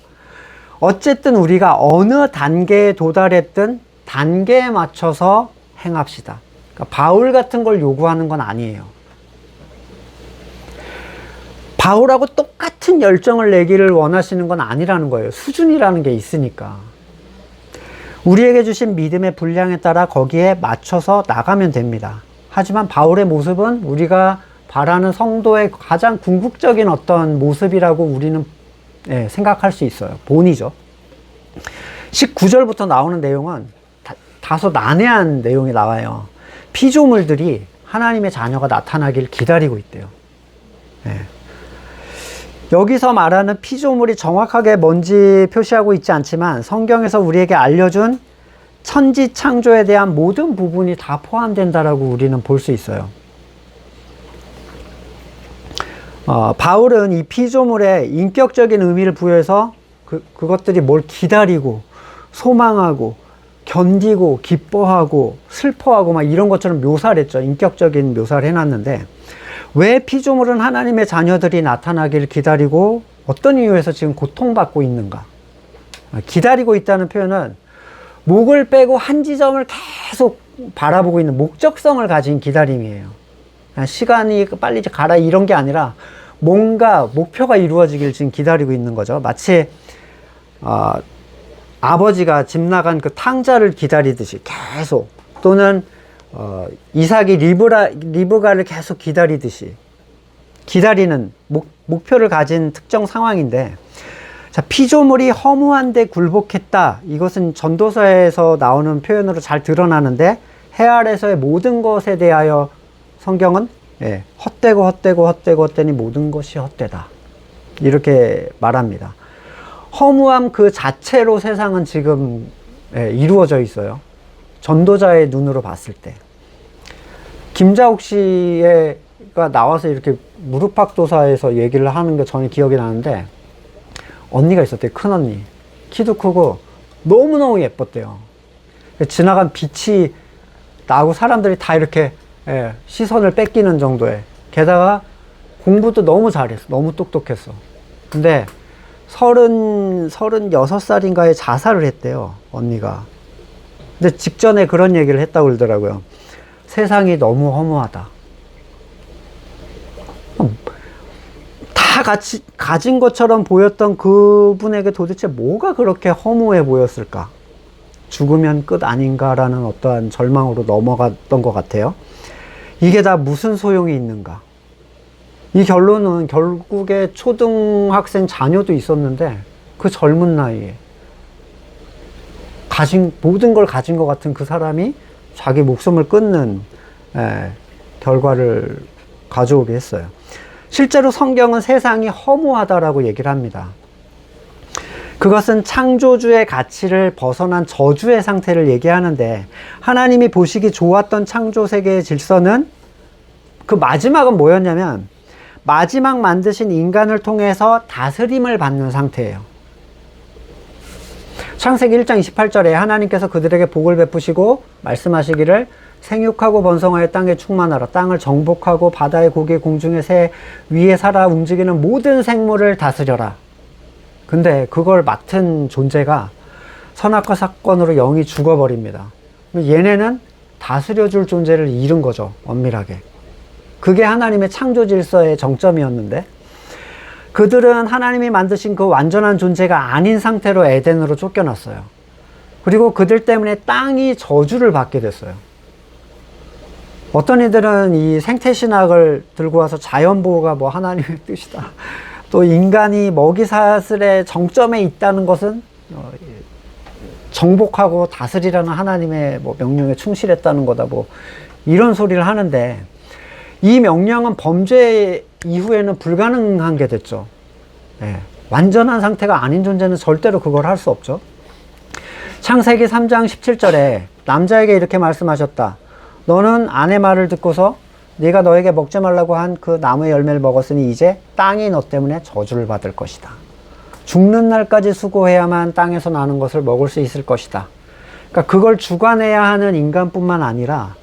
어쨌든 우리가 어느 단계에 도달했든 단계에 맞춰서 행합시다. 그러니까 바울 같은 걸 요구하는 건 아니에요. 바울하고 똑같은 열정을 내기를 원하시는 건 아니라는 거예요. 수준이라는 게 있으니까. 우리에게 주신 믿음의 분량에 따라 거기에 맞춰서 나가면 됩니다. 하지만 바울의 모습은 우리가 바라는 성도의 가장 궁극적인 어떤 모습이라고 우리는 생각할 수 있어요. 본이죠. 19절부터 나오는 내용은 다소 난해한 내용이 나와요. 피조물들이 하나님의 자녀가 나타나길 기다리고 있대요. 여기서 말하는 피조물이 정확하게 뭔지 표시하고 있지 않지만 성경에서 우리에게 알려준 천지 창조에 대한 모든 부분이 다 포함된다라고 우리는 볼 수 있어요. 바울은 이 피조물에 인격적인 의미를 부여해서 그것들이 뭘 기다리고 소망하고 견디고 기뻐하고 슬퍼하고 막 이런 것처럼 묘사를 했죠. 인격적인 묘사를 해놨는데 왜 피조물은 하나님의 자녀들이 나타나기를 기다리고 어떤 이유에서 지금 고통받고 있는가? 기다리고 있다는 표현은 목을 빼고 한 지점을 계속 바라보고 있는 목적성을 가진 기다림이에요. 그냥 시간이 빨리 가라 이런 게 아니라 뭔가 목표가 이루어지길 지금 기다리고 있는 거죠. 마치 아버지가 집 나간 그 탕자를 기다리듯이 계속, 또는 이삭이 리브가를 계속 기다리듯이 기다리는 목표를 가진 특정 상황인데, 자, 피조물이 허무한데 굴복했다. 이것은 전도서에서 나오는 표현으로 잘 드러나는데, 해 아래서의 모든 것에 대하여 성경은 헛되니 모든 것이 헛되다. 이렇게 말합니다. 허무함 그 자체로 세상은 지금 이루어져 있어요. 전도자의 눈으로 봤을 때. 김자옥 씨가 나와서 이렇게 무릎팍도사에서 얘기를 하는 게 저는 기억이 나는데, 언니가 있었대요. 큰언니. 키도 크고 너무너무 예뻤대요. 지나간 빛이 나고 사람들이 다 이렇게 시선을 뺏기는 정도의, 게다가 공부도 너무 잘했어. 너무 똑똑했어. 근데 36살인가에 자살을 했대요, 언니가. 근데 직전에 그런 얘기를 했다고 그러더라고요. 세상이 너무 허무하다. 다 같이 가진 것처럼 보였던 그분에게 도대체 뭐가 그렇게 허무해 보였을까? 죽으면 끝 아닌가라는 어떠한 절망으로 넘어갔던 것 같아요. 이게 다 무슨 소용이 있는가? 이 결론은 결국에 초등학생 자녀도 있었는데 그 젊은 나이에 모든 걸 가진 것 같은 그 사람이 자기 목숨을 끊는 결과를 가져오게 했어요. 실제로 성경은 세상이 허무하다라고 얘기를 합니다. 그것은 창조주의 가치를 벗어난 저주의 상태를 얘기하는데, 하나님이 보시기 좋았던 창조 세계의 질서는 그 마지막은 뭐였냐면, 마지막 만드신 인간을 통해서 다스림을 받는 상태예요. 창세기 1장 28절에 하나님께서 그들에게 복을 베푸시고 말씀하시기를 생육하고 번성하여 땅에 충만하라. 땅을 정복하고 바다의 고기, 공중의 새, 위에 살아 움직이는 모든 생물을 다스려라. 근데 그걸 맡은 존재가 선악과 사건으로 영이 죽어버립니다. 얘네는 다스려줄 존재를 잃은 거죠, 엄밀하게. 그게 하나님의 창조 질서의 정점이었는데, 그들은 하나님이 만드신 그 완전한 존재가 아닌 상태로 에덴으로 쫓겨났어요. 그리고 그들 때문에 땅이 저주를 받게 됐어요. 어떤 이들은 이 생태신학을 들고 와서 자연보호가 뭐 하나님의 뜻이다, 또 인간이 먹이사슬의 정점에 있다는 것은 정복하고 다스리라는 하나님의 뭐 명령에 충실했다는 거다, 뭐 이런 소리를 하는데, 이 명령은 범죄 이후에는 불가능한 게 됐죠. 완전한 상태가 아닌 존재는 절대로 그걸 할 수 없죠. 창세기 3장 17절에 남자에게 이렇게 말씀하셨다. 너는 아내 말을 듣고서 네가 너에게 먹지 말라고 한 그 나무의 열매를 먹었으니 이제 땅이 너 때문에 저주를 받을 것이다. 죽는 날까지 수고해야만 땅에서 나는 것을 먹을 수 있을 것이다. 그러니까 그걸 주관해야 하는 인간뿐만 아니라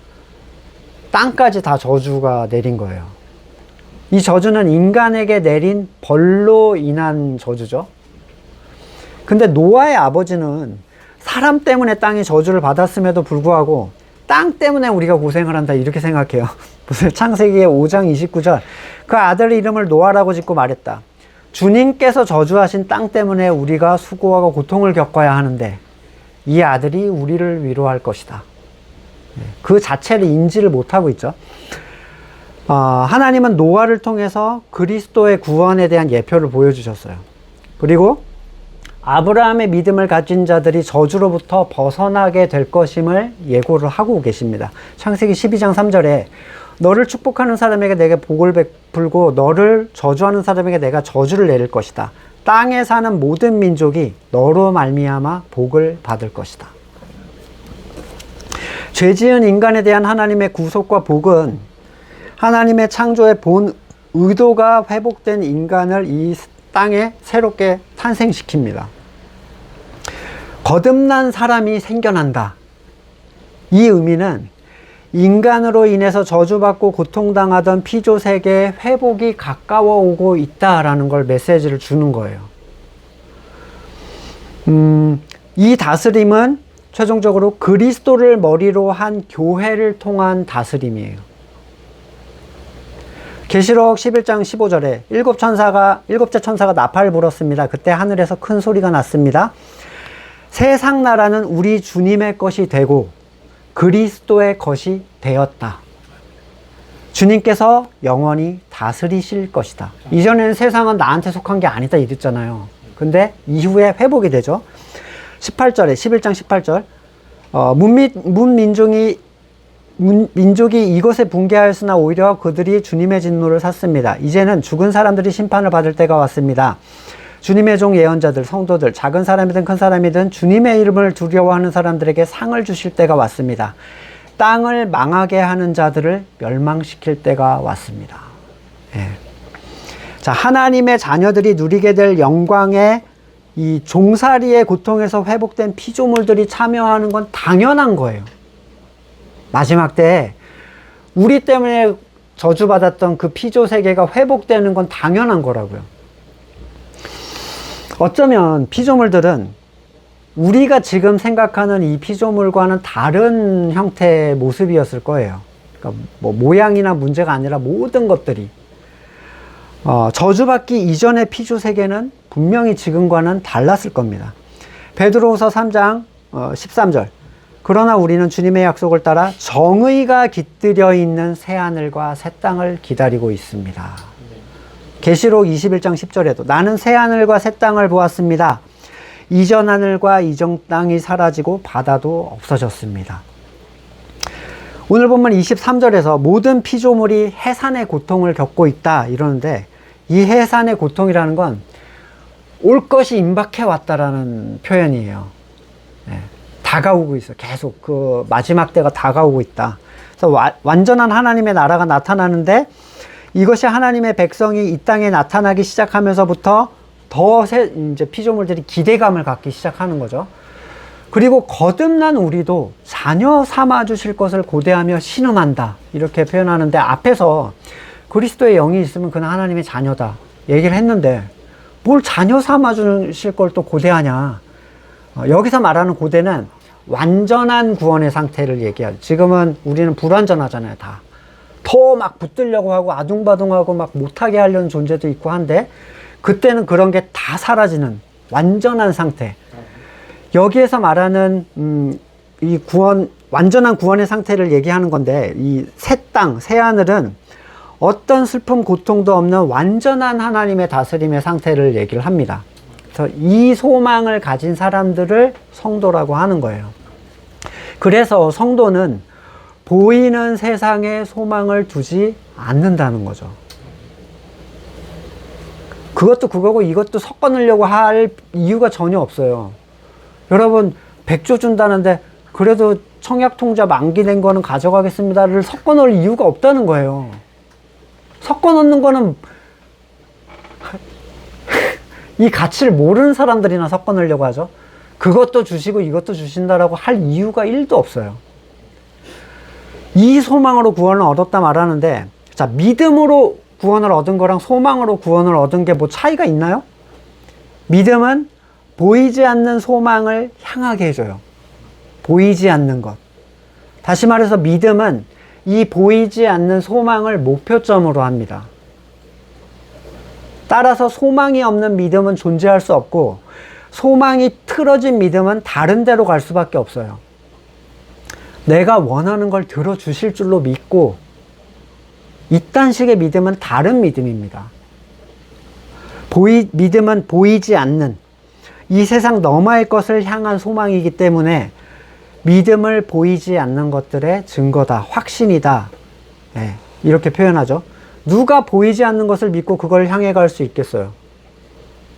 땅까지 다 저주가 내린 거예요. 이 저주는 인간에게 내린 벌로 인한 저주죠. 근데 노아의 아버지는 사람 때문에 땅이 저주를 받았음에도 불구하고 땅 때문에 우리가 고생을 한다, 이렇게 생각해요. 무슨 창세기 5장 29절, 그 아들 이름을 노아라고 짓고 말했다. 주님께서 저주하신 땅 때문에 우리가 수고하고 고통을 겪어야 하는데 이 아들이 우리를 위로할 것이다. 그 자체를 인지를 못하고 있죠. 하나님은 노아를 통해서 그리스도의 구원에 대한 예표를 보여주셨어요. 그리고 아브라함의 믿음을 가진 자들이 저주로부터 벗어나게 될 것임을 예고를 하고 계십니다. 창세기 12장 3절에 너를 축복하는 사람에게 내게 복을 베풀고 너를 저주하는 사람에게 내가 저주를 내릴 것이다. 땅에 사는 모든 민족이 너로 말미암아 복을 받을 것이다. 죄지은 인간에 대한 하나님의 구속과 복은 하나님의 창조의 본 의도가 회복된 인간을 이 땅에 새롭게 탄생시킵니다. 거듭난 사람이 생겨난다, 이 의미는 인간으로 인해서 저주받고 고통당하던 피조 세계의 회복이 가까워 오고 있다라는 걸 메시지를 주는 거예요. 이 다스림은 최종적으로 그리스도를 머리로 한 교회를 통한 다스림이에요. 계시록 11장 15절에 일곱째 천사가 나팔을 불었습니다. 그때 하늘에서 큰 소리가 났습니다. 세상 나라는 우리 주님의 것이 되고 그리스도의 것이 되었다. 주님께서 영원히 다스리실 것이다. 이전에는 세상은 나한테 속한 게 아니다 이랬잖아요. 근데 이후에 회복이 되죠. 18절에 11장 18절 민족이 이곳에 붕괴하였으나 오히려 그들이 주님의 진노를 샀습니다. 이제는 죽은 사람들이 심판을 받을 때가 왔습니다. 주님의 종 예언자들, 성도들, 작은 사람이든 큰 사람이든 주님의 이름을 두려워하는 사람들에게 상을 주실 때가 왔습니다. 땅을 망하게 하는 자들을 멸망시킬 때가 왔습니다. 예. 자, 하나님의 자녀들이 누리게 될 영광의 이 종살이의 고통에서 회복된 피조물들이 참여하는 건 당연한 거예요. 마지막 때에 우리 때문에 저주받았던 그 피조 세계가 회복되는 건 당연한 거라고요. 어쩌면 피조물들은 우리가 지금 생각하는 이 피조물과는 다른 형태의 모습이었을 거예요. 그러니까 뭐 모양이나 문제가 아니라 모든 것들이 저주받기 이전의 피조 세계는 분명히 지금과는 달랐을 겁니다. 베드로후서 3장 13절 그러나 우리는 주님의 약속을 따라 정의가 깃들여 있는 새하늘과 새 땅을 기다리고 있습니다. 계시록 21장 10절에도 나는 새하늘과 새 땅을 보았습니다. 이전 하늘과 이전 땅이 사라지고 바다도 없어졌습니다. 오늘 본문 23절에서 모든 피조물이 해산의 고통을 겪고 있다 이러는데 이 해산의 고통이라는 건 올 것이 임박해 왔다라는 표현이에요. 네, 다가오고 있어. 계속 그 마지막 때가 다가오고 있다. 그래서 완전한 하나님의 나라가 나타나는데 이것이 하나님의 백성이 이 땅에 나타나기 시작하면서부터 더 이제 피조물들이 기대감을 갖기 시작하는 거죠. 그리고 거듭난 우리도 자녀 삼아 주실 것을 고대하며 신음한다 이렇게 표현하는데 앞에서 그리스도의 영이 있으면 그는 하나님의 자녀다 얘기를 했는데 뭘 자녀 삼아 주실 걸 또 고대하냐. 여기서 말하는 고대는 완전한 구원의 상태를 얘기하죠. 지금은 우리는 불완전하잖아요. 다 더 막 붙들려고 하고 아둥바둥하고 막 못하게 하려는 존재도 있고 한데 그때는 그런 게 다 사라지는 완전한 상태. 여기에서 말하는 이 구원, 완전한 구원의 상태를 얘기하는 건데 이 새 땅, 새 하늘은 어떤 슬픔, 고통도 없는 완전한 하나님의 다스림의 상태를 얘기를 합니다. 그래서 이 소망을 가진 사람들을 성도라고 하는 거예요. 그래서 성도는 보이는 세상에 소망을 두지 않는다는 거죠. 그것도 그거고 이것도 섞어 넣으려고 할 이유가 전혀 없어요. 여러분 100조 준다는데 그래도 청약통장 만기된 거는 가져가겠습니다를 섞어 넣을 이유가 없다는 거예요. 섞어 넣는 거는 이 가치를 모르는 사람들이나 섞어 넣으려고 하죠. 그것도 주시고 이것도 주신다라고 할 이유가 1도 없어요. 이 소망으로 구원을 얻었다 말하는데 자, 믿음으로 구원을 얻은 거랑 소망으로 구원을 얻은 게 뭐 차이가 있나요? 믿음은 보이지 않는 소망을 향하게 해줘요. 보이지 않는 것. 다시 말해서 믿음은 이 보이지 않는 소망을 목표점으로 합니다. 따라서 소망이 없는 믿음은 존재할 수 없고 소망이 틀어진 믿음은 다른 데로 갈 수밖에 없어요. 내가 원하는 걸 들어주실 줄로 믿고 이딴 식의 믿음은 다른 믿음입니다. 믿음은 보이지 않는 이 세상 너머의 것을 향한 소망이기 때문에 믿음을 보이지 않는 것들의 증거다, 확신이다. 네, 이렇게 표현하죠. 누가 보이지 않는 것을 믿고 그걸 향해 갈 수 있겠어요?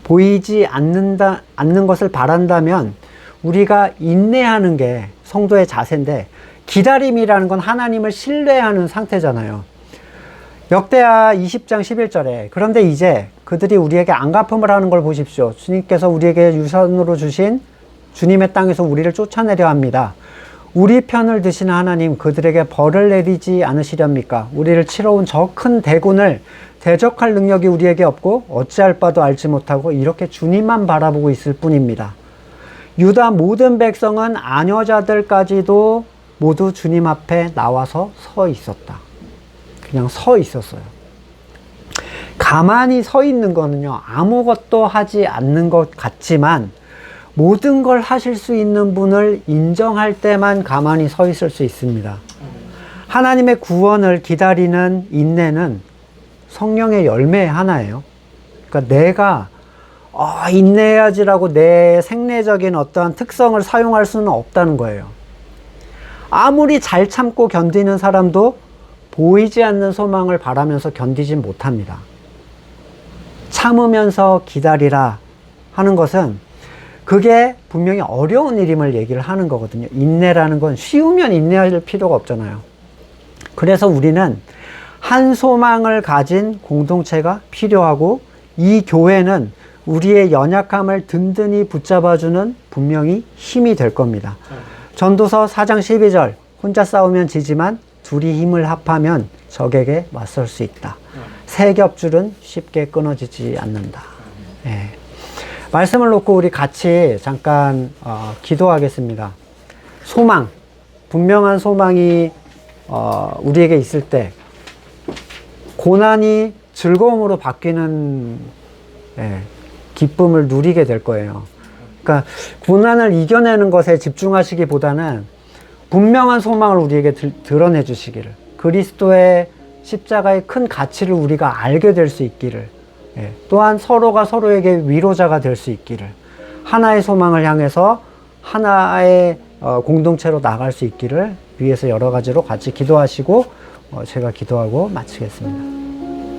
보이지 않는 것을 바란다면 우리가 인내하는 게 성도의 자세인데 기다림이라는 건 하나님을 신뢰하는 상태잖아요. 역대하 20장 11절에 그런데 이제 그들이 우리에게 안갚음을 하는 걸 보십시오. 주님께서 우리에게 유산으로 주신 주님의 땅에서 우리를 쫓아내려 합니다. 우리 편을 드시는 하나님, 그들에게 벌을 내리지 않으시렵니까? 우리를 치러 온 저 큰 대군을 대적할 능력이 우리에게 없고 어찌할 바도 알지 못하고 이렇게 주님만 바라보고 있을 뿐입니다. 유다 모든 백성은 아녀자들까지도 모두 주님 앞에 나와서 서 있었다. 그냥 서 있었어요. 가만히 서 있는 거는요, 아무것도 하지 않는 것 같지만 모든 걸 하실 수 있는 분을 인정할 때만 가만히 서 있을 수 있습니다. 하나님의 구원을 기다리는 인내는 성령의 열매의 하나예요. 그러니까 내가 인내해야지라고 내 생리적인 어떠한 특성을 사용할 수는 없다는 거예요. 아무리 잘 참고 견디는 사람도 보이지 않는 소망을 바라면서 견디지 못합니다. 참으면서 기다리라 하는 것은 그게 분명히 어려운 일임을 얘기를 하는 거거든요. 인내라는 건 쉬우면 인내할 필요가 없잖아요. 그래서 우리는 한 소망을 가진 공동체가 필요하고 이 교회는 우리의 연약함을 든든히 붙잡아주는 분명히 힘이 될 겁니다. 전도서 4장 12절 혼자 싸우면 지지만 둘이 힘을 합하면 적에게 맞설 수 있다. 세 겹줄은 쉽게 끊어지지 않는다. 예. 말씀을 놓고 우리 같이 잠깐 기도하겠습니다. 소망, 분명한 소망이 우리에게 있을 때 고난이 즐거움으로 바뀌는 기쁨을 누리게 될 거예요. 그러니까 고난을 이겨내는 것에 집중하시기보다는 분명한 소망을 우리에게 드러내 주시기를, 그리스도의 십자가의 큰 가치를 우리가 알게 될 수 있기를, 또한 서로가 서로에게 위로자가 될 수 있기를, 하나의 소망을 향해서 하나의 공동체로 나갈 수 있기를 위해서 여러 가지로 같이 기도하시고 제가 기도하고 마치겠습니다.